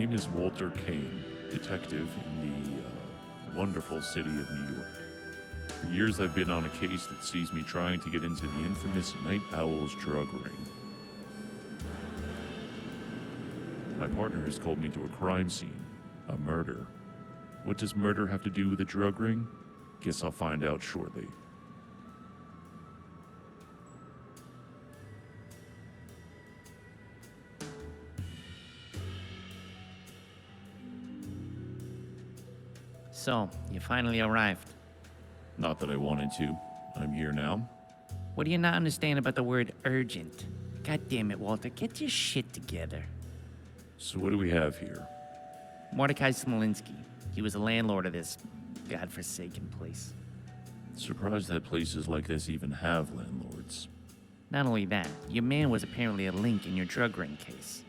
name is Walter Kane, detective in the wonderful city of New York. For years I've been on a case that sees me trying to get into the infamous Night Owl's drug ring. My partner has called me to a crime scene, a murder. What does murder have to do with a drug ring? Guess I'll find out shortly. So, you finally arrived. Not that I wanted to. I'm here now. What do you not understand about the word urgent? God damn it, Walter, get your shit together. So what do we have here? Mordecai Smolinski. He was the landlord of this godforsaken place. Surprised that places like this even have landlords. Not only that, your man was apparently a link in your drug ring case.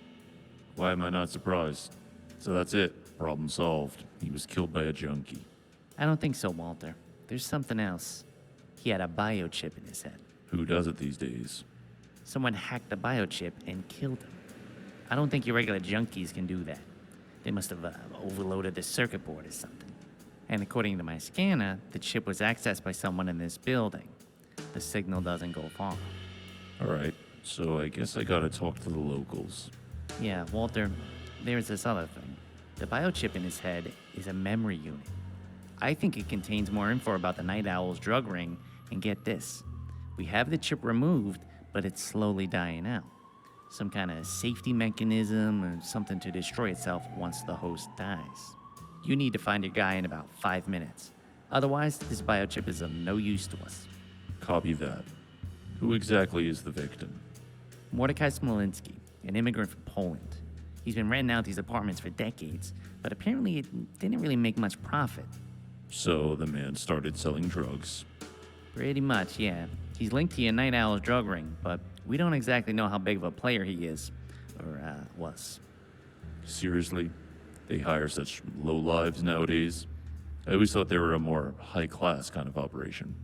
Why am I not surprised? So that's it. Problem solved. He was killed by a junkie. I don't think so, Walter. There's something else. He had a biochip in his head. Who does it these days? Someone hacked the biochip and killed him. I don't think your regular junkies can do that. They must have overloaded the circuit board or something. And according to my scanner, the chip was accessed by someone in this building. The signal doesn't go far. Alright, so I guess I gotta talk to the locals. Yeah, Walter, there's this other thing. The biochip in his head is a memory unit. I think it contains more info about the Night Owl's drug ring, and get this. We have the chip removed, but it's slowly dying out. Some kind of safety mechanism or something to destroy itself once the host dies. You need to find your guy in about 5 minutes. Otherwise, this biochip is of no use to us. Copy that. Who exactly is the victim? Mordecai Smolinski, an immigrant from Poland. He's been renting out these apartments for decades, but apparently it didn't really make much profit. So the man started selling drugs. Pretty much, yeah. He's linked to your Night Owl's drug ring, but we don't exactly know how big of a player he is, or was. Seriously? They hire such low-lives nowadays? I always thought they were a more high-class kind of operation.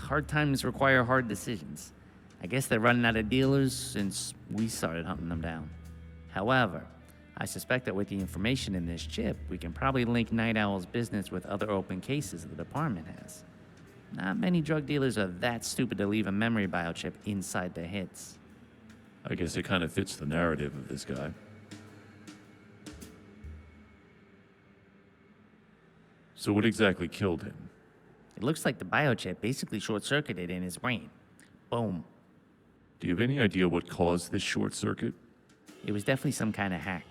Hard times require hard decisions. I guess they're running out of dealers since we started hunting them down. However, I suspect that with the information in this chip, we can probably link Night Owl's business with other open cases the department has. Not many drug dealers are that stupid to leave a memory biochip inside their hits. I guess it kind of fits the narrative of this guy. So what exactly killed him? It looks like the biochip basically short-circuited in his brain. Boom. Do you have any idea what caused this short circuit? It was definitely some kind of hack.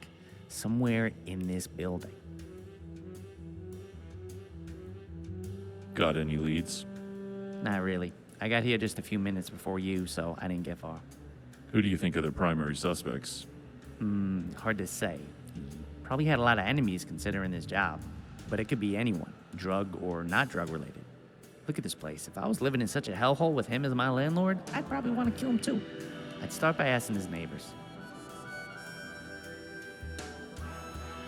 Somewhere in this building. Got any leads? Not really. I got here just a few minutes before you, so I didn't get far. Who do you think are the primary suspects? Hard to say. He probably had a lot of enemies considering his job. But it could be anyone, drug or not drug related. Look at this place. If I was living in such a hellhole with him as my landlord, I'd probably want to kill him too. I'd start by asking his neighbors.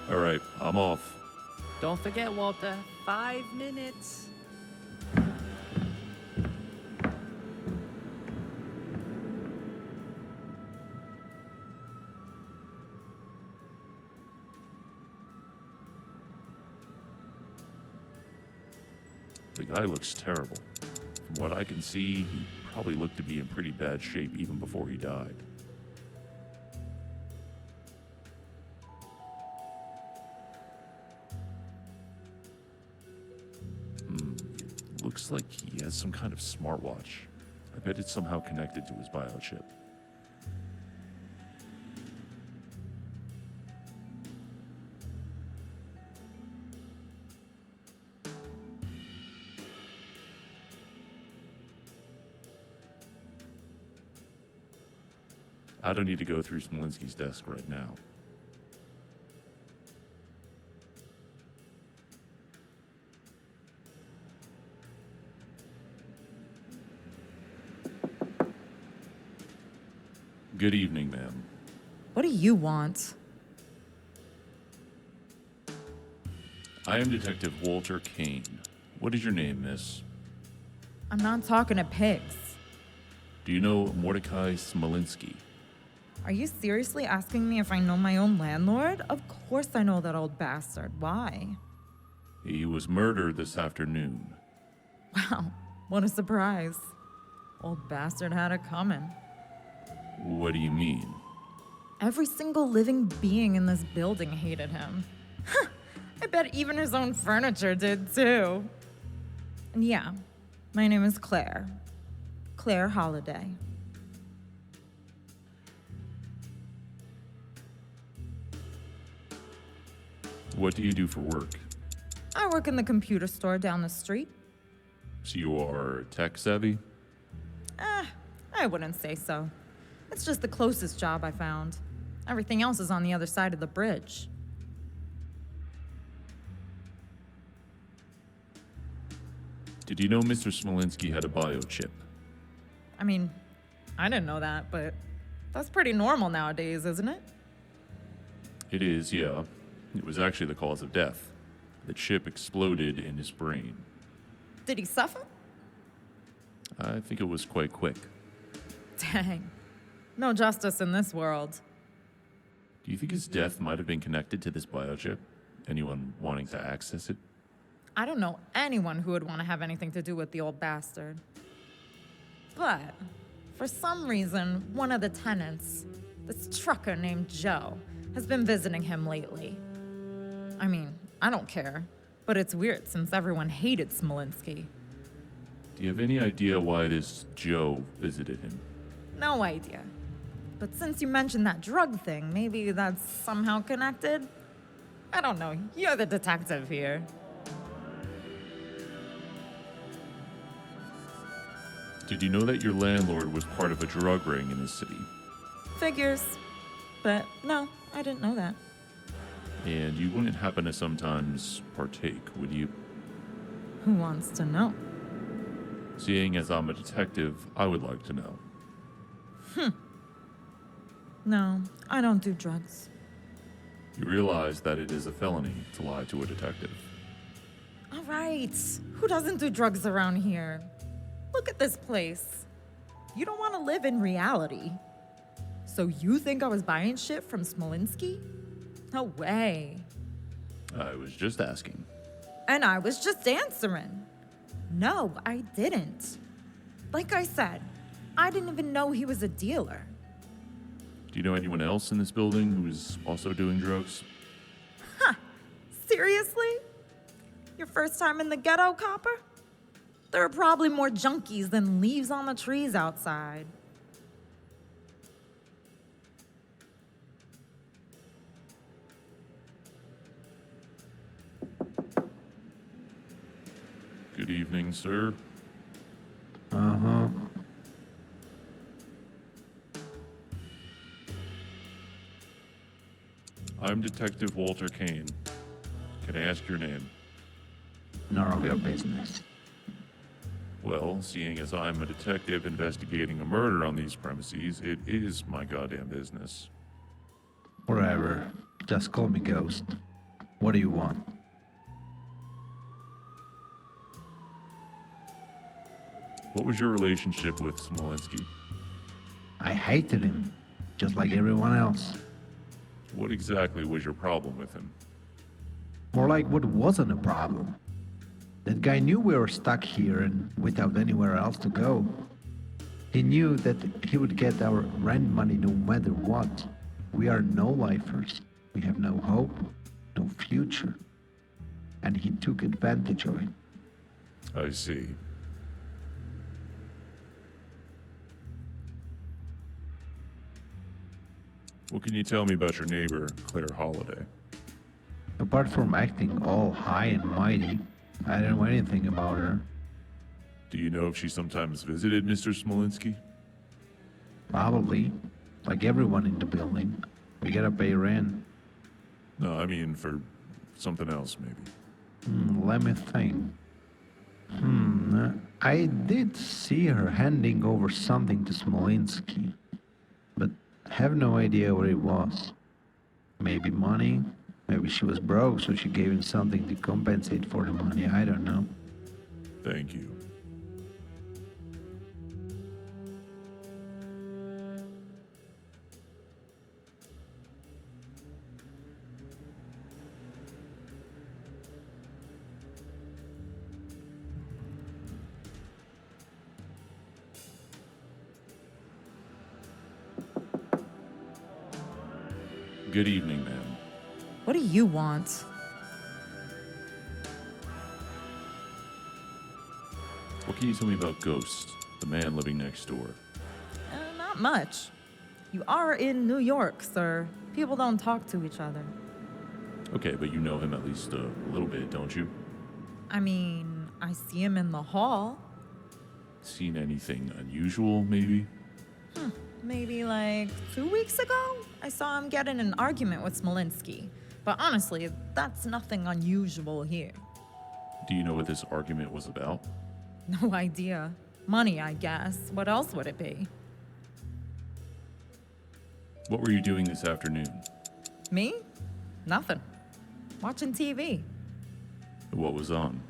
Alright, I'm off. Don't forget, Walter, 5 minutes. The guy looks terrible. From what I can see, he probably looked to be in pretty bad shape even before he died. Looks like he has some kind of smartwatch. I bet it's somehow connected to his biochip. I don't need to go through Smolinski's desk right now. Good evening, ma'am. What do you want? I am Detective Walter Kane. What is your name, miss? I'm not talking to pigs. Do you know Mordecai Smolinski? Are you seriously asking me if I know my own landlord? Of course I know that old bastard. Why? He was murdered this afternoon. Wow, what a surprise. Old bastard had it coming. What do you mean? Every single living being in this building hated him. I bet even his own furniture did too. And yeah, my name is Claire. Claire Holiday. What do you do for work? I work in the computer store down the street. So you are tech savvy? I wouldn't say so. It's just the closest job I found. Everything else is on the other side of the bridge. Did you know Mr. Smolinski had a biochip? I mean, I didn't know that, but that's pretty normal nowadays, isn't it? It is, yeah. It was actually the cause of death. The chip exploded in his brain. Did he suffer? I think it was quite quick. Dang. No justice in this world. Do you think his death might have been connected to this biochip? Anyone wanting to access it? I don't know anyone who would want to have anything to do with the old bastard. But, for some reason, one of the tenants, this trucker named Joe, has been visiting him lately. I mean, I don't care, but it's weird since everyone hated Smolinski. Do you have any idea why this Joe visited him? No idea. But since you mentioned that drug thing, maybe that's somehow connected? I don't know. You're the detective here. Did you know that your landlord was part of a drug ring in the city? Figures. But no, I didn't know that. And you wouldn't happen to sometimes partake, would you? Who wants to know? Seeing as I'm a detective, I would like to know. No, I don't do drugs. You realize that it is a felony to lie to a detective. All right. Who doesn't do drugs around here? Look at this place. You don't want to live in reality. So you think I was buying shit from Smolinski? No way. I was just asking. And I was just answering. No, I didn't. Like I said, I didn't even know he was a dealer. Do you know anyone else in this building who is also doing drugs? Seriously? Your first time in the ghetto, Copper? There are probably more junkies than leaves on the trees outside. Good evening, sir. Uh-huh. I'm Detective Walter Kane. Can I ask your name? None of your business. Well, seeing as I'm a detective investigating a murder on these premises, it is my goddamn business. Whatever. Just call me Ghost. What do you want? What was your relationship with Smolinski? I hated him, just like everyone else. What exactly was your problem with him? More like what wasn't a problem. That guy knew we were stuck here and without anywhere else to go. He knew that he would get our rent money no matter what. We are no-lifers. We have no hope, no future. And he took advantage of it. I see. What can you tell me about your neighbor, Claire Holiday? Apart from acting all high and mighty, I don't know anything about her. Do you know if she sometimes visited Mr. Smolinski? Probably. Like everyone in the building. We gotta pay rent. No, I mean for something else, maybe. Let me think. I did see her handing over something to Smolinski, but have no idea what it was. Maybe money? Maybe she was broke, so she gave him something to compensate for the money. I don't know. Thank you. Good evening, ma'am. What do you want? What can you tell me about Ghost, the man living next door? Not much. You are in New York, sir. People don't talk to each other. Okay, but you know him at least a little bit, don't you? I mean, I see him in the hall. Seen anything unusual, maybe? Maybe like 2 weeks ago, I saw him get in an argument with Smolinski. But honestly, that's nothing unusual here. Do you know what this argument was about? No idea. Money, I guess. What else would it be? What were you doing this afternoon? Me? Nothing. Watching TV. What was on?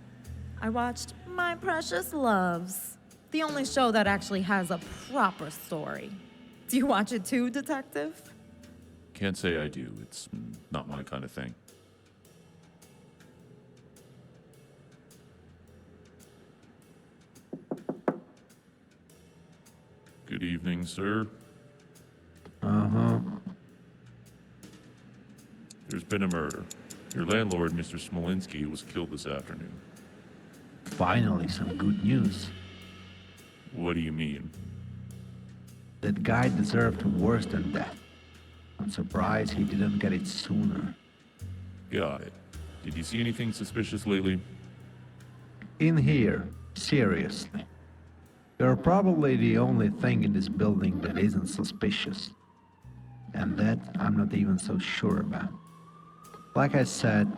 I watched My Precious Loves, the only show that actually has a proper story. Do you watch it too, Detective? Can't say I do. It's not my kind of thing. Good evening, sir. Uh-huh. There's been a murder. Your landlord, Mr. Smolinski, was killed this afternoon. Finally, some good news. What do you mean? That guy deserved worse than death. I'm surprised he didn't get it sooner. Got it. Did you see anything suspicious lately? In here, seriously. You're probably the only thing in this building that isn't suspicious. And that I'm not even so sure about. Like I said,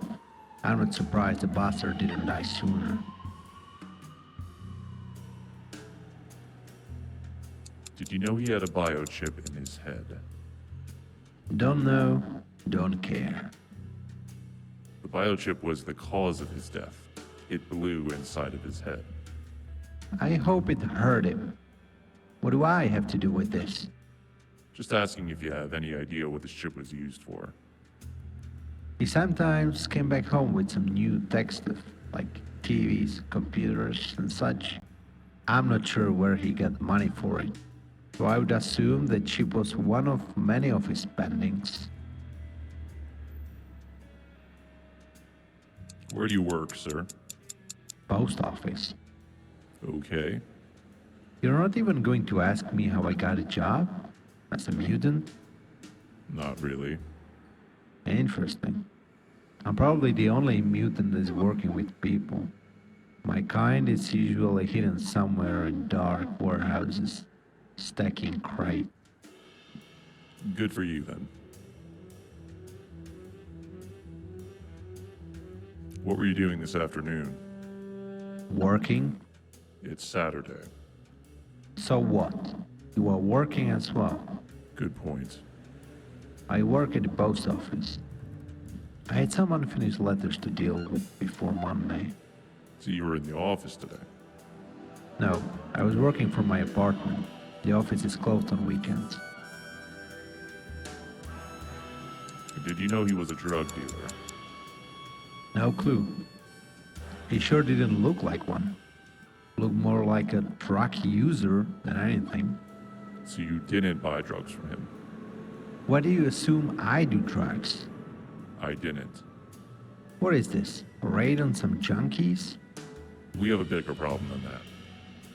I'm not surprised the bastard didn't die sooner. Did you know he had a biochip in his head? Don't know, don't care. The biochip was the cause of his death. It blew inside of his head. I hope it hurt him. What do I have to do with this? Just asking if you have any idea what this chip was used for. He sometimes came back home with some new tech stuff, like TVs, computers, and such. I'm not sure where he got money for it, so I would assume the chip was one of many of his spendings. Where do you work, sir? Post office. Okay. You're not even going to ask me how I got a job? As a mutant? Not really. Interesting. I'm probably the only mutant that's working with people. My kind is usually hidden somewhere in dark warehouses, stacking crate. Good for you, then. What were you doing this afternoon? Working? It's Saturday. So what? You are working as well. Good point. I work at the post office. I had some unfinished letters to deal with before Monday. So you were in the office today? No, I was working from my apartment. The office is closed on weekends. Did you know he was a drug dealer? No clue. He sure didn't look like one. Looked more like a drug user than anything. So you didn't buy drugs from him? Why do you assume I do drugs? I didn't. What is this? A raid on some junkies? We have a bigger problem than that.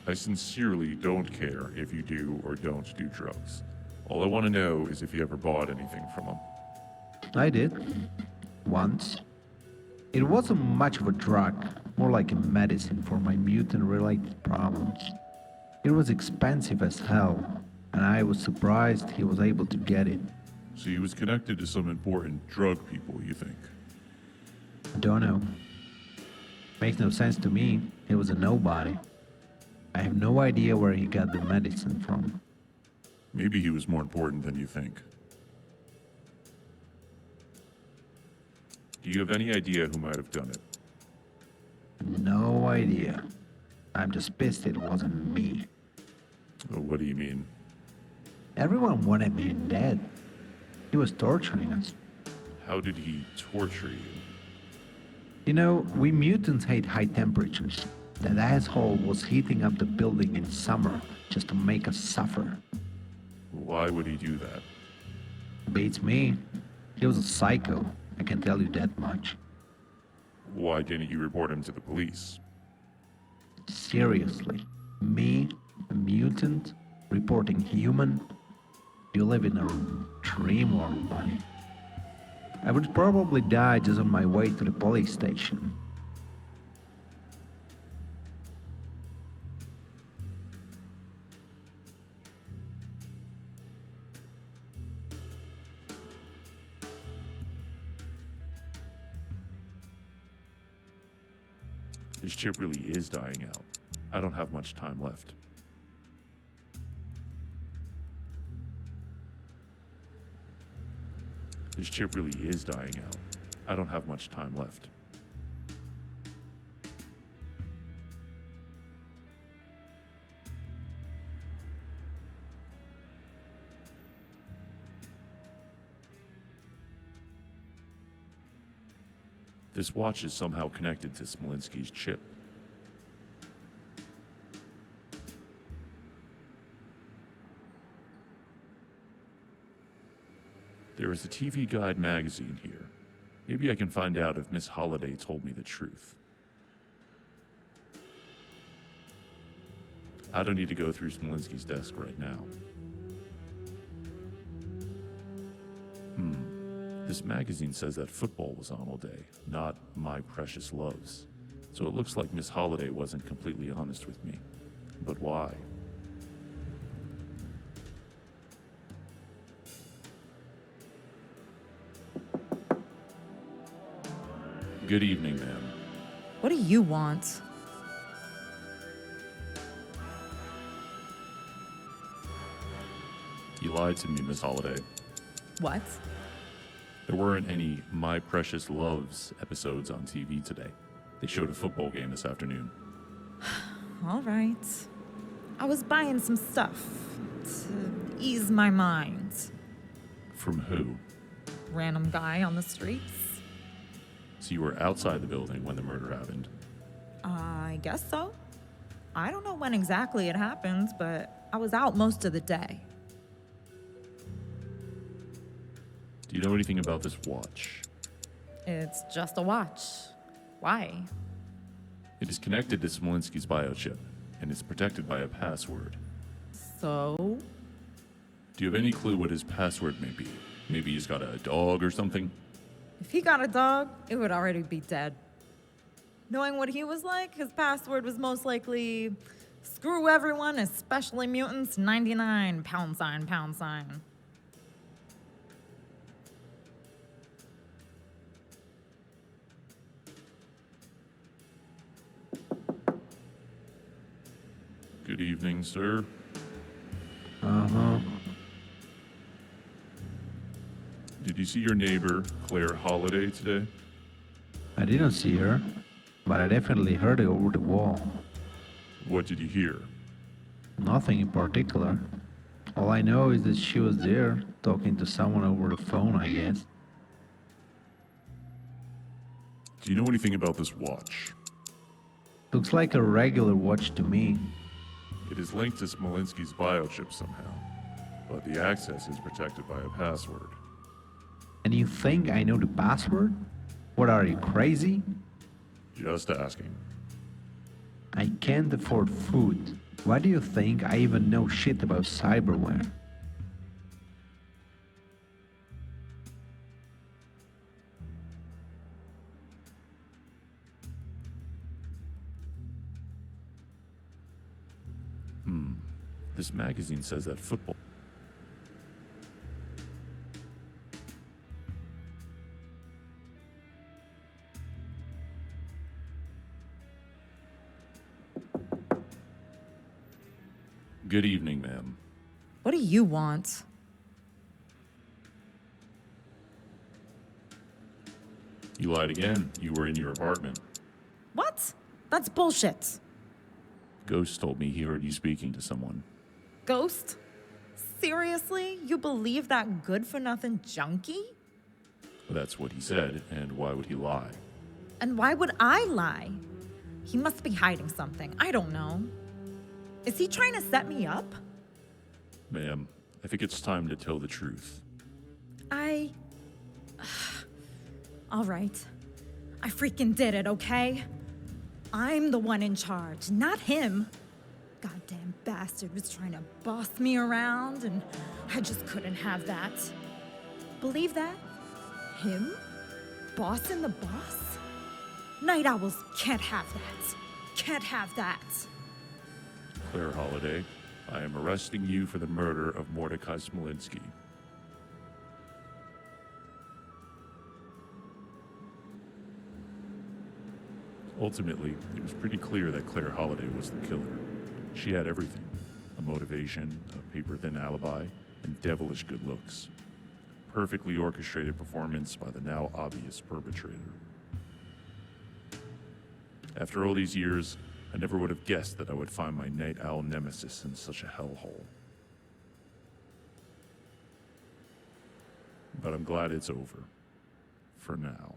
I sincerely don't care if you do or don't do drugs. All I want to know is if you ever bought anything from him. I did. Once. It wasn't much of a drug, more like a medicine for my mutant-related problems. It was expensive as hell, and I was surprised he was able to get it. So he was connected to some important drug people, you think? Don't know. Makes no sense to me. He was a nobody. I have no idea where he got the medicine from. Maybe he was more important than you think. Do you have any idea who might have done it? No idea. I'm just pissed it wasn't me. Oh, what do you mean? Everyone wanted me dead. He was torturing us. How did he torture you? You know, we mutants hate high temperatures. That asshole was heating up the building in summer just to make us suffer. Why would he do that? Beats me. He was a psycho, I can tell you that much. Why didn't you report him to the police? Seriously, me, a mutant, reporting human? You live in a dream world, buddy. I would probably die just on my way to the police station. This chip really is dying out. I don't have much time left. This chip really is dying out. I don't have much time left. This watch is somehow connected to Smolinski's chip. There is a TV Guide magazine here. Maybe I can find out if Miss Holliday told me the truth. I don't need to go through Smolinski's desk right now. This magazine says that football was on all day, not My Precious Loves. So it looks like Miss Holliday wasn't completely honest with me. But why? Good evening, ma'am. What do you want? You lied to me, Miss Holliday. What? There weren't any My Precious Loves episodes on TV today. They showed a football game this afternoon. All right. I was buying some stuff to ease my mind. From who? Random guy on the streets. So you were outside the building when the murder happened. I guess so. I don't know when exactly it happened, but I was out most of the day. Do you know anything about this watch? It's just a watch. Why? It is connected to Smolinski's biochip, and it's protected by a password. So? Do you have any clue what his password may be? Maybe he's got a dog or something? If he got a dog, it would already be dead. Knowing what he was like, his password was most likely screw everyone, especially mutants, 99, pound sign, pound sign. Good evening, sir. Uh-huh. Did you see your neighbor, Claire Holliday, today? I didn't see her, but I definitely heard it over the wall. What did you hear? Nothing in particular. All I know is that she was there, talking to someone over the phone, I guess. Do you know anything about this watch? Looks like a regular watch to me. It is linked to Smolinski's biochip somehow, but the access is protected by a password. And you think I know the password? What are you, crazy? Just asking. I can't afford food. Why do you think I even know shit about cyberware? This magazine says that football... Good evening, ma'am. What do you want? You lied again. You were in your apartment. What? That's bullshit. Ghost told me he heard you speaking to someone. Ghost? Seriously? You believe that good-for-nothing junkie? That's what he said, and why would he lie? And why would I lie? He must be hiding something. I don't know. Is he trying to set me up? Ma'am, I think it's time to tell the truth. All right. I freaking did it, okay? I'm the one in charge, not him. Goddamn bastard was trying to boss me around, and I just couldn't have that. Believe that? Him? Bossing the boss? Night owls can't have that. Can't have that. Claire Holliday, I am arresting you for the murder of Mordecai Smolinski. Ultimately, it was pretty clear that Claire Holliday was the killer. She had everything: a motivation, a paper-thin alibi, and devilish good looks. Perfectly orchestrated performance by the now obvious perpetrator. After all these years, I never would have guessed that I would find my night owl nemesis in such a hellhole. But I'm glad it's over. For now.